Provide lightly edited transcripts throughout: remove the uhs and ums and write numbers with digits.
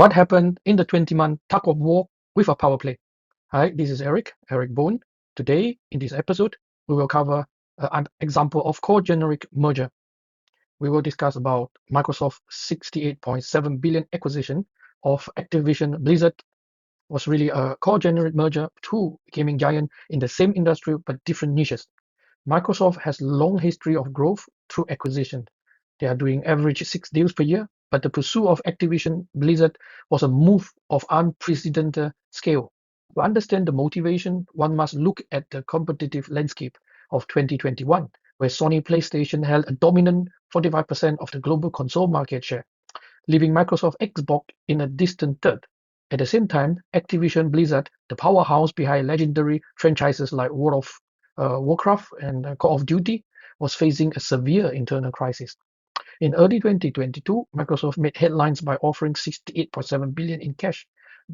What happened in the 20-month tug of war with a power play? Hi, this is Eric Bone. Today, in this episode, we will cover an example of congeneric merger. We will discuss about Microsoft's 68.7 billion acquisition of Activision Blizzard was really a congeneric merger, two gaming giants in the same industry but different niches. Microsoft has long history of growth through acquisition. They are doing average 6 deals per year, but the pursuit of Activision Blizzard was a move of unprecedented scale. To understand the motivation, one must look at the competitive landscape of 2021, where Sony PlayStation held a dominant 45% of the global console market share, leaving Microsoft Xbox in a distant third. At the same time, Activision Blizzard, the powerhouse behind legendary franchises like World of Warcraft and Call of Duty, was facing a severe internal crisis. In early 2022, Microsoft made headlines by offering 68.7 billion in cash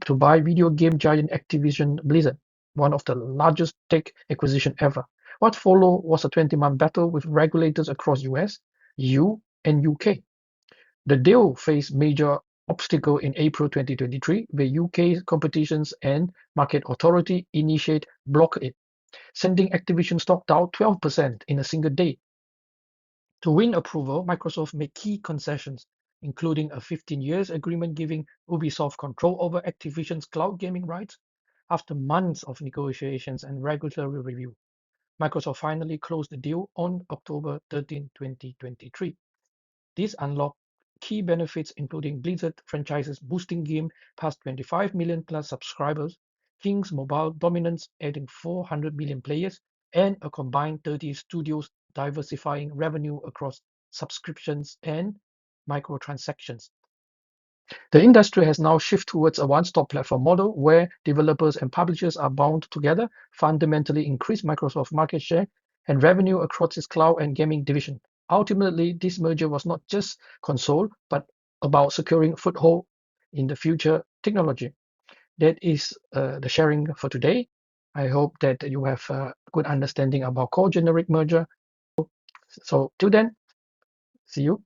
to buy video game giant Activision Blizzard, one of the largest tech acquisition ever. What followed was a 20-month battle with regulators across US, EU, and UK. The deal faced major obstacle in April 2023, where UK Competitions and Market Authority initiated blockade it, sending Activision stock down 12% in a single day. To win approval, Microsoft made key concessions, including a 15 years agreement giving Ubisoft control over Activision's cloud gaming rights. After months of negotiations and regulatory review, Microsoft finally closed the deal on October 13, 2023. This unlocked key benefits including Blizzard franchises boosting Game past 25 million plus subscribers, King's mobile dominance adding 400 million players, and a combined 30 studios diversifying revenue across subscriptions and microtransactions. The industry has now shifted towards a one-stop platform model where developers and publishers are bound together, fundamentally increase Microsoft's market share and revenue across its cloud and gaming division. Ultimately, this merger was not just console, but about securing foothold in the future technology. That is the sharing for today. I hope that you have a good understanding about congeneric merger. So till then, see you.